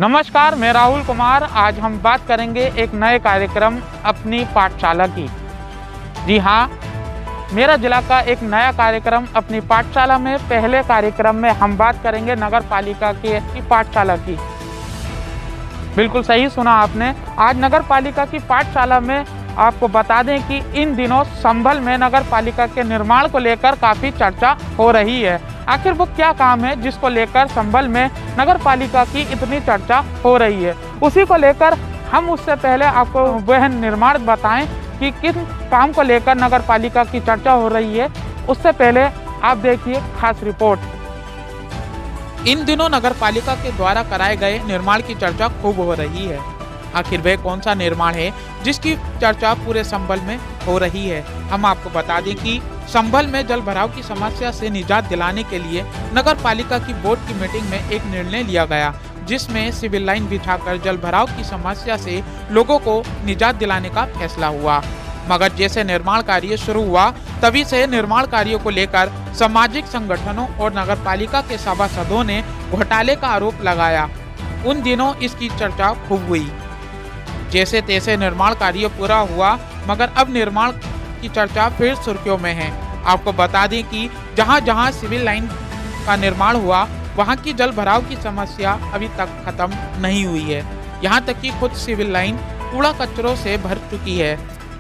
नमस्कार, मैं राहुल कुमार। आज हम बात करेंगे एक नए कार्यक्रम अपनी पाठशाला की। जी हाँ, मेरा जिला का एक नया कार्यक्रम अपनी पाठशाला में। पहले कार्यक्रम में हम बात करेंगे नगर पालिका की पाठशाला की। बिल्कुल सही सुना आपने। आज नगर पालिका की पाठशाला में आपको बता दें कि इन दिनों संभल में नगर पालिका के निर्माण को लेकर काफ़ी चर्चा हो रही है। आखिर वो क्या काम है जिसको लेकर संभल में नगर पालिका की इतनी चर्चा हो रही है, उसी को लेकर हम उससे पहले आपको वह निर्माण बताएं कि किन काम को लेकर नगर पालिका की चर्चा हो रही है। उससे पहले आप देखिए खास रिपोर्ट। इन दिनों नगर पालिका के द्वारा कराए गए निर्माण की चर्चा खूब हो रही है। आखिर वह कौन सा निर्माण है जिसकी चर्चा पूरे संभल में हो रही है। हम आपको बता दें कि संभल में जल भराव की समस्या से निजात दिलाने के लिए नगर पालिका की बोर्ड की मीटिंग में एक निर्णय लिया गया, जिसमें सिविल लाइन बिछाकर जल भराव की समस्या से लोगों को निजात दिलाने का फैसला हुआ। मगर जैसे निर्माण कार्य शुरू हुआ तभी से निर्माण कार्यों को लेकर सामाजिक संगठनों और नगर पालिका के सभासदों ने घोटाले का आरोप लगाया। उन दिनों इसकी चर्चा खूब हुई। जैसे तैसे निर्माण कार्य पूरा हुआ, मगर अब निर्माण की चर्चा फिर सुर्खियों में है। आपको बता दें कि जहां जहां सिविल लाइन का निर्माण हुआ वहां की जल भराव की समस्या अभी तक खत्म नहीं हुई है। यहां तक कि खुद सिविल लाइन कूड़ा कचरों से भर चुकी है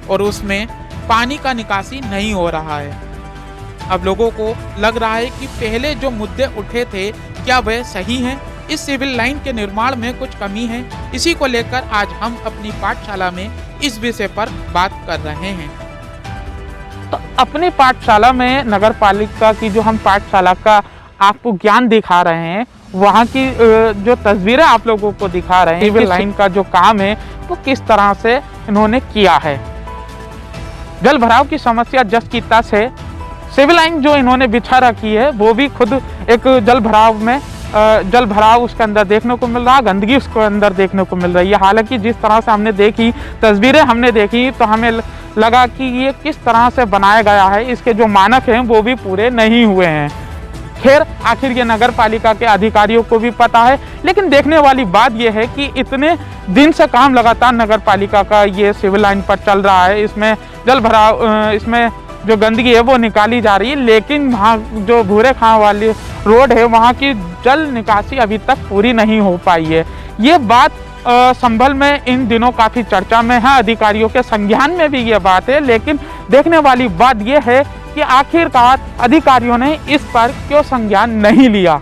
और उसमें पानी का निकासी नहीं हो रहा है। अब लोगों को लग रहा है कि पहले जो मुद्दे उठे थे क्या वह सही हैं? इस सिविल लाइन के निर्माण में कुछ कमी है। इसी को लेकर आज हम अपनी पाठशाला में इस विषय पर बात कर रहे हैं। तो अपनी पाठशाला में नगर पालिका की जो हम पाठशाला का आपको ज्ञान दिखा रहे हैं, वहाँ की जो तस्वीरें आप लोगों को दिखा रहे हैं, सिविल लाइन का जो काम है वो किस तरह से इन्होंने किया है। जल भराव की समस्या जस की तस है। सिविल लाइन जो इन्होंने बिछा रखी है वो भी खुद एक जल भराव उसके अंदर देखने को मिल रहा है, गंदगी उसके अंदर देखने को मिल रही है। हालांकि जिस तरह से हमने देखी तस्वीरें हमने देखी तो हमें लगा कि ये किस तरह से बनाया गया है, इसके जो मानक हैं वो भी पूरे नहीं हुए हैं। खैर, आखिर ये नगर पालिका के अधिकारियों को भी पता है, लेकिन देखने वाली बात यह है कि इतने दिन से काम लगातार नगर पालिका का ये सिविल लाइन पर चल रहा है। इसमें जल भराव, इसमें जो गंदगी है वो निकाली जा रही है, लेकिन वहाँ जो भूरे खां वाली रोड है वहाँ की जल निकासी अभी तक पूरी नहीं हो पाई है। ये बात संभल में इन दिनों काफ़ी चर्चा में है, अधिकारियों के संज्ञान में भी ये बात है। लेकिन देखने वाली बात ये है कि आखिरकार अधिकारियों ने इस पर क्यों संज्ञान नहीं लिया।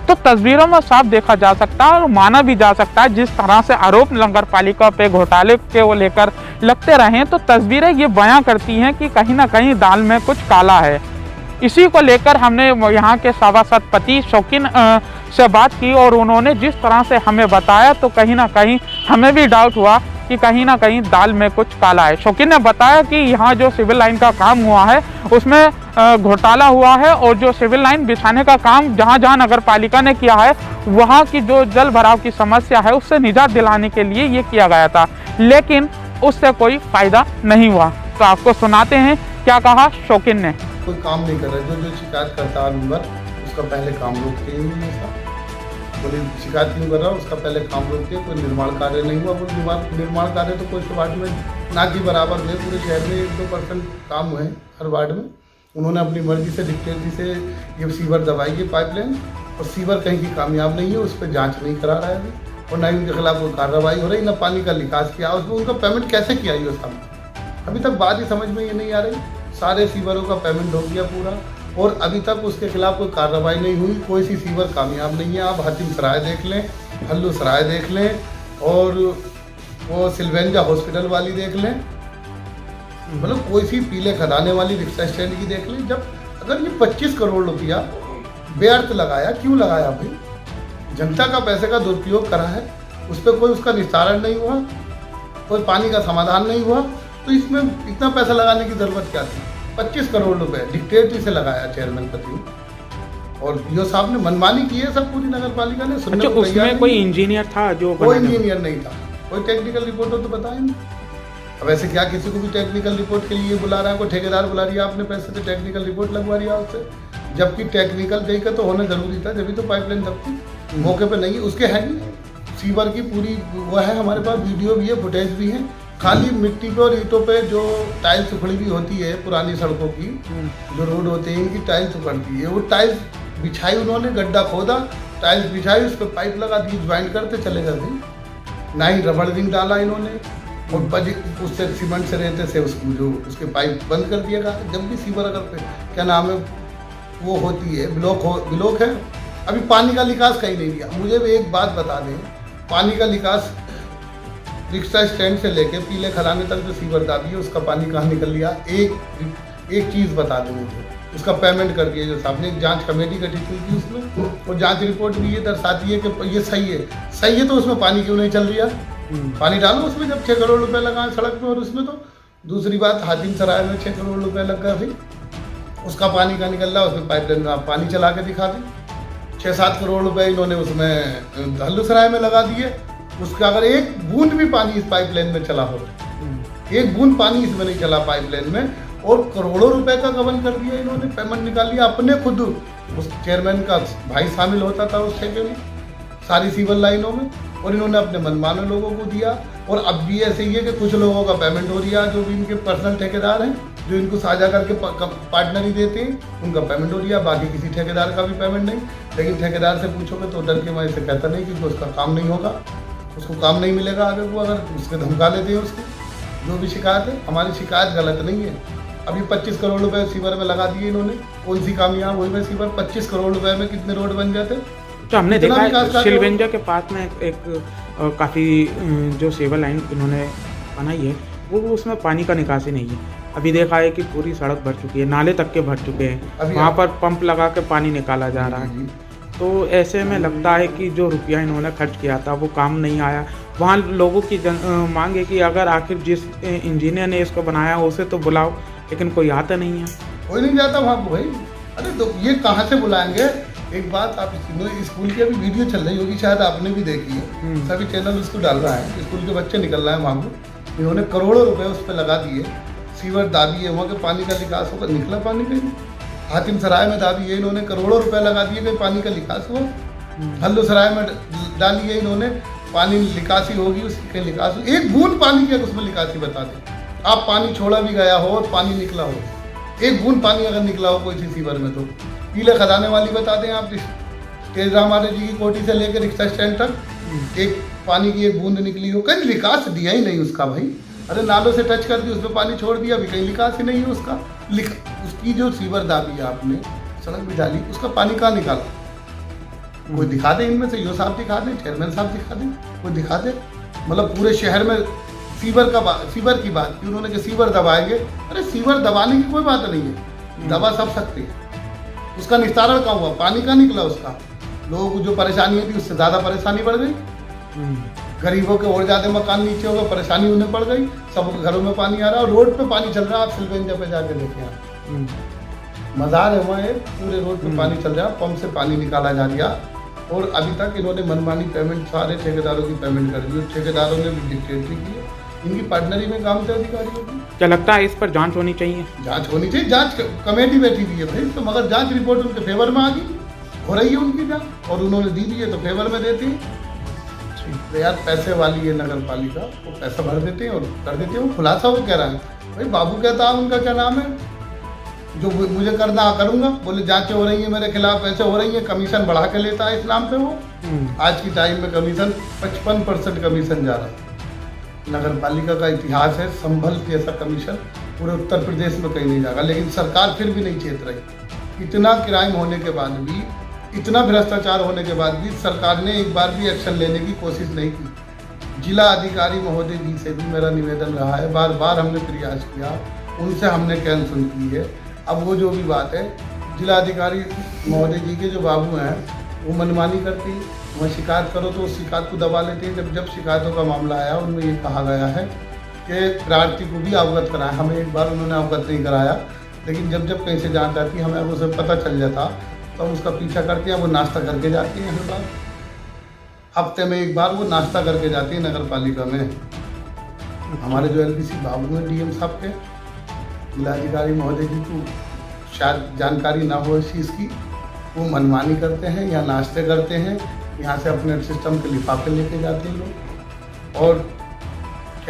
तो तस्वीरों में साफ देखा जा सकता है और माना भी जा सकता है, जिस तरह से आरोप नगर पालिका पे घोटाले के वो लेकर लगते रहे, तो तस्वीरें ये बयां करती हैं कि कहीं ना कहीं दाल में कुछ काला है। इसी को लेकर हमने यहाँ के सभासद पति शौकीन से बात की और उन्होंने जिस तरह से हमें बताया तो कहीं ना कहीं हमें भी डाउट हुआ कि कहीं ना कहीं दाल में कुछ काला है। शौकीन ने बताया कि यहाँ जो सिविल लाइन का काम हुआ है उसमें घोटाला हुआ है और जो सिविल लाइन बिछाने का काम जहाँ जहाँ नगर पालिका ने किया है वहाँ की जो जल भराव की समस्या है उससे निजात दिलाने के लिए ये किया गया था, लेकिन उससे कोई फायदा नहीं हुआ। तो आपको सुनाते हैं क्या कहा शौकीन ने। कोई काम नहीं कर रहा, जो शिकायत करता है नंबर उसका पहले काम रोकते ही नहीं है। कोई शिकायत नहीं कर रहा उसका पहले काम रोकते, कोई निर्माण कार्य नहीं हुआ। कोई निर्माण कार्य तो कोई वार्ड में ना की बराबर हुए, पूरे शहर में 1-2% काम हुए हर वार्ड में। उन्होंने अपनी मर्जी से डिक्टेटरी से ये सीवर दबाई है पाइपलाइन, और सीवर कहीं की कामयाब नहीं है, उस पर जाँच नहीं करा रहा है अभी, और ना ही उनके खिलाफ कोई कार्रवाई हो रही, ना पानी का निकास किया। उसमें उनका पेमेंट कैसे किया ये साहब, अभी तक बात ही समझ में ये नहीं आ रही। सारे सीवरों का पेमेंट हो गया पूरा और अभी तक उसके खिलाफ कोई कार्रवाई नहीं हुई। कोई सी सीवर कामयाब नहीं है। आप हतिम सराय देख लें, हल्लू सराय देख लें और वो सिल्वेंजा हॉस्पिटल वाली देख लें, मतलब कोई सी पीले खदाने वाली रिक्शा स्टैंड की देख लें। जब अगर ये 25 करोड़ रुपया व्यर्थ लगाया, क्यों लगाया भाई? जनता का पैसे का दुरुपयोग करा है, उस पर कोई उसका निस्तारण नहीं हुआ, कोई पानी का समाधान नहीं हुआ, तो इसमें इतना पैसा लगाने की ज़रूरत क्या थी? 25 करोड़ रुपए डिक्टेटरी से लगाया चेयरमैन पति, और यो साहब ने मनमानी की है सब पूरी नगर पालिका ने। अच्छा, उसमें कोई इंजीनियर था? जो कोई इंजीनियर नहीं था, कोई टेक्निकल रिपोर्ट हो तो बताएं। अब ऐसे क्या किसी को भी टेक्निकल रिपोर्ट के लिए बुला रहा है, कोई ठेकेदार बुला रही है, आपने पैसे से टेक्निकल रिपोर्ट लगवा रही है उससे, जबकि टेक्निकल देकर तो होना जरूरी था, जब भी तो पाइपलाइन दबती। मौके पे नहीं है, उसके है नहीं सीवर की पूरी वो है, हमारे पास वीडियो भी है, फुटेज भी है। खाली मिट्टी पे और ईंटों पे जो टाइल्स उखड़ी हुई होती है पुरानी सड़कों की, जो रोड होते हैं इनकी टाइल्स उखड़ती है, वो टाइल्स बिछाई उन्होंने, गड्ढा खोदा, टाइल्स बिछाई, उस पर पाइप लगा दी, ज्वाइंट करते चले गए। ना ही रबड़ रिंग डाला इन्होंने, और बजे उससे सीमेंट से रहते से उसको जो उसके पाइप बंद कर दिया गया। जब भी सीवर अगर क्या नाम है वो होती है ब्लॉक है, अभी पानी का निकास कहीं नहीं दिया। मुझे भी एक बात बता दें, पानी का निकास रिक्शा स्टैंड से लेके पीले खराने तक जो सीवर दाबी है उसका पानी कहाँ निकल लिया, एक चीज़ बता दें मुझे, उसका पेमेंट कर दिया जो साहब ने, एक जांच कमेटी गठित हुई थी उसमें, और जांच रिपोर्ट भी ये दर्शाती है कि ये सही है तो उसमें पानी क्यों नहीं चल रहा? पानी डालो उसमें, जब 6 करोड़ रुपए लगाए सड़क पे, और उसमें तो दूसरी बात हातिम सराय में 6 करोड़ रुपए लग गए भाई, उसका पानी का निकल रहा है, उसमें पाइपलाइन में आप पानी चला के दिखा दें। 6-7 करोड़ रुपए इन्होंने उसमें हल्लूसराय में लगा दिए, उसका अगर एक बूंद भी पानी इस पाइपलाइन में चला हो, एक बूंद पानी इसमें नहीं चला पाइपलाइन में, और करोड़ों रुपए का गबन कर दिया इन्होंने, पेमेंट निकाल लिया अपने खुद, उस चेयरमैन का भाई शामिल होता था उस ठेके में सारी सीवर लाइनों में, और इन्होंने अपने मनमाने लोगों को दिया। और अब भी ऐसे ही है कि कुछ लोगों का पेमेंट हो रहा है, जो भी इनके पर्सनल ठेकेदार हैं, जो इनको साझा करके पार्टनरी देते हैं, उनका पेमेंट हो रहा है, बाकी किसी ठेकेदार का भी पेमेंट नहीं। लेकिन ठेकेदार से पूछोगे तो डर के वजह से कहता नहीं, क्योंकि उसका काम नहीं होगा, उसको काम नहीं मिलेगा आगे को, अगर उसके धमका लेते हैं उसको। जो भी शिकायत है, हमारी शिकायत गलत नहीं है। अभी 25 करोड़ रुपए सीवर में लगा दिए इन्होंने, कौन सी कामयाब हुई में सीवर? 25 करोड़ रुपए में कितने रोड बन जाते? तो हमने देखा है शिलवेंजा के पास में एक काफ़ी जो सेवर लाइन इन्होंने बनाई है, वो उसमें पानी का निकासी नहीं है। अभी देखा है कि पूरी सड़क भर चुकी है, नाले तक के भर चुके हैं, वहाँ पर पंप लगा के पानी निकाला जा रहा है। तो ऐसे में लगता है कि जो रुपया इन्होंने खर्च किया था वो काम नहीं आया। वहाँ लोगों की मांग है कि अगर आखिर जिस इंजीनियर ने इसको बनाया उसे तो बुलाओ, लेकिन कोई आता नहीं है। कोई नहीं जाता वहाँ पर भाई। अरे तो ये कहाँ से बुलाएंगे? एक बात आप स्कूल की अभी वीडियो चल रही होगी, शायद आपने भी देखी है, सभी चैनल उसको डाल रहा है, स्कूल के बच्चे निकल रहे हैं वहाँ को, इन्होंने करोड़ों रुपए उस पर लगा दिए, सीवर दाबी है, वहाँ के पानी का निकास होगा, निकला पानी कहीं? हातिम सराय में दाबी है इन्होंने, करोड़ों रुपए लगा दिए, कहीं पानी का निकास हुआ? हल्लू सराय में डाली है इन्होंने, पानी निकासी होगी, उसकी कहीं निकास, एक बूंद पानी की उसमें निकासी बता दें आप, पानी छोड़ा भी गया हो और पानी निकला हो, एक बूंद पानी अगर निकला हो कोई सी सीवर में, तो पीले खजाने वाली बता दें आप, तेज राम जी की कोठी से लेकर रिक्शा स्टैंड तक एक पानी की एक बूंद निकली हो, कहीं निकास दिया ही नहीं उसका भाई। अरे नालों से टच कर दी, उसमें पानी छोड़ दिया, अभी कहीं निकास ही नहीं है उसका। उसकी जो सीवर दाबी है आपने, सड़क भी डाली, उसका पानी कहाँ निकाला? कोई दिखा दे इनमें से, यो साहब दिखा दे, चेयरमैन साहब दिखा दे, कोई दिखा दे। मतलब पूरे शहर में सीवर की बात की उन्होंने कि सीवर दबाएंगे। अरे सीवर दबाने की कोई बात नहीं है, दबा सब सकते हैं, उसका निस्तारण कहाँ हुआ? पानी कहाँ निकला उसका? लोगों को जो परेशानी थी उससे ज़्यादा परेशानी बढ़ गई, गरीबों के और ज़्यादा मकान नीचे हो गए, परेशानी उन्हें पड़ गई, सब घरों में पानी आ रहा है, और रोड पे पानी चल रहा है। आप सिलवेंजा पे जाके देखें आप, मज़ार है वहाँ, पूरे रोड पे पानी चल रहा है, पंप से पानी निकाला जा रहा, और अभी तक इन्होंने मनमानी पेमेंट सारे ठेकेदारों की पेमेंट कर दी, और ठेकेदारों ने भी डिक्टेटरी की है, इनकी पार्टनरी में काम से अधिकारियों की। क्या लगता है इस पर जांच होनी चाहिए? जांच होनी चाहिए, जांच कमेटी बैठी हुई है भाई, तो मगर जांच रिपोर्ट उनके फेवर में आ गई, हो रही है उनकी जांच, और उन्होंने दी भी है तो फेवर में देती है। तो यार पैसे वाली है नगर पालिका, वो पैसा भर देते हैं और कर देते हैं। वो खुलासा वो कह रहा है भाई, बाबू कहता है उनका क्या नाम है, जो मुझे करना करूँगा, बोले जांचें हो रही है मेरे खिलाफ, ऐसे हो रही है, कमीशन बढ़ा के लेता है इस नाम पे वो। आज की टाइम में कमीशन 55% कमीशन जा रहा है। नगर पालिका का इतिहास है, संभल जैसा कमीशन पूरे उत्तर प्रदेश में कहीं नहीं जाएगा, लेकिन सरकार फिर भी नहीं चेत रही। इतना क्राइम होने के बाद भी, इतना भ्रष्टाचार होने के बाद भी सरकार ने एक बार भी एक्शन लेने की कोशिश नहीं की। जिला अधिकारी महोदय जी से भी मेरा निवेदन रहा है, बार बार हमने प्रयास किया, उनसे हमने कैंसिल की है। अब वो जो भी बात है, जिला अधिकारी महोदय जी के जो बाबू हैं वो मनमानी करती, वहाँ शिकायत करो तो उस शिकायत को दबा लेते हैं। जब शिकायतों का मामला आया उनमें ये कहा गया है कि प्रार्थी को भी अवगत कराया, हमें एक बार उन्होंने अवगत नहीं कराया, लेकिन जब कहीं से जांच आती हमें उसे पता चल जाता तो हम उसका पीछा करते हैं। वो नाश्ता करके जाती हैं, हर बार हफ्ते में एक बार वो नाश्ता करके जाती है नगर पालिका में। हमारे जो LBC बाबू हैं DM साहब के, जिलाधिकारी महोदय जी को शायद जानकारी ना हो इस चीज़ की, वो मनमानी करते हैं या नाश्ते करते हैं यहाँ से अपने सिस्टम के लिफाफे लेके जाते हैं लोग। और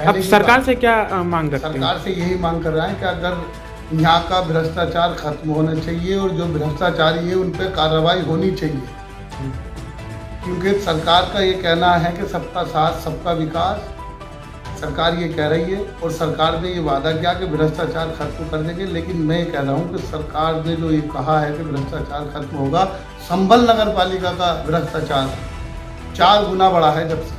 अब सरकार से क्या मांग रखते हैं? सरकार से यही मांग कर रहे हैं कि अगर यहाँ का भ्रष्टाचार खत्म होना चाहिए और जो भ्रष्टाचारी है उन पर कार्रवाई होनी चाहिए, क्योंकि सरकार का ये कहना है कि सबका साथ सबका विकास, सरकार ये कह रही है और सरकार ने ये वादा किया कि भ्रष्टाचार खत्म कर देंगे। लेकिन मैं कह रहा हूँ कि सरकार ने जो ये कहा है कि भ्रष्टाचार खत्म होगा, संभल नगर पालिका का भ्रष्टाचार 4 गुना बढ़ा है जब से।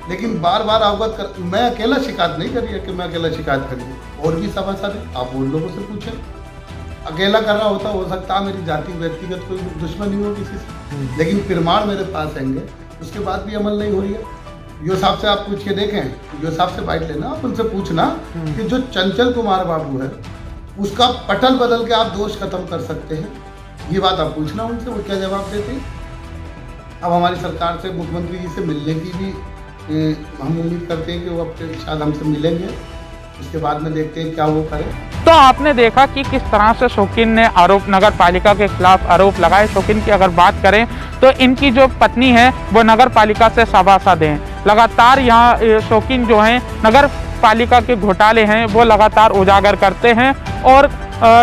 लेकिन बार बार अवगत कर, मैं अकेला शिकायत नहीं करी है कि मैं अकेला शिकायत करी, और भी सभासद है, आप उन लोगों से पूछें। अकेला कर रहा होता हो सकता है मेरी जाति व्यक्तिगत कोई दुश्मनी हो किसी से, लेकिन प्रमाण मेरे पास आएंगे, उसके बाद भी अमल नहीं हो रही है। यो साहब से आप पूछ के देखें, यो साहब से बाइट लेना, आप उनसे पूछना कि जो चंचल कुमार बाबू है उसका पटल बदल के आप दोष खत्म कर सकते हैं, ये बात आप पूछना उनसे, वो क्या जवाब देते हैं। अब हमारी सरकार से, मुख्यमंत्री जी से मिलने की भी हम उम्मीद करते हैं कि वो अब शायद हमसे मिलेंगे, उसके बाद में देखते हैं क्या वो करें। तो आपने देखा कि किस तरह से शौकीन ने आरोप नगर पालिका के खिलाफ आरोप लगाए। शौकीन की अगर बात करें तो इनकी जो पत्नी है वो नगर पालिका से सभासद हैं। लगातार यहाँ शौकीन जो हैं नगर पालिका के घोटाले हैं वो लगातार उजागर करते हैं और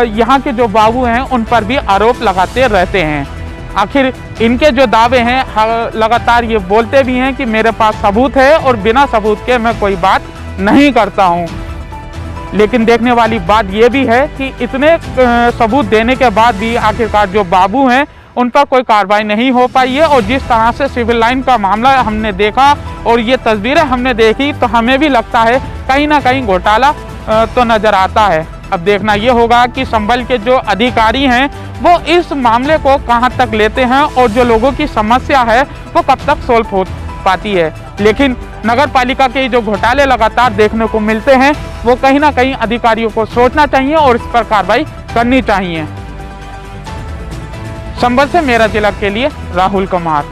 यहाँ के जो बाबू हैं उन पर भी आरोप लगाते रहते हैं। आखिर इनके जो दावे हैं लगातार ये बोलते भी हैं कि मेरे पास सबूत है और बिना सबूत के मैं कोई बात नहीं करता हूँ। लेकिन देखने वाली बात ये भी है कि इतने सबूत देने के बाद भी आखिरकार जो बाबू हैं उन पर कोई कार्रवाई नहीं हो पाई है। और जिस तरह से सिविल लाइन का मामला हमने देखा और ये तस्वीरें हमने देखी तो हमें भी लगता है कहीं ना कहीं घोटाला तो नज़र आता है। अब देखना ये होगा कि संभल के जो अधिकारी हैं वो इस मामले को कहां तक लेते हैं और जो लोगों की समस्या है वो कब तक सोल्व हो पाती है। लेकिन नगर पालिका के जो घोटाले लगातार देखने को मिलते हैं वो कहीं ना कहीं अधिकारियों को सोचना चाहिए और इस पर कार्रवाई करनी चाहिए। संभल से मेरा जिला के लिए राहुल कुमार।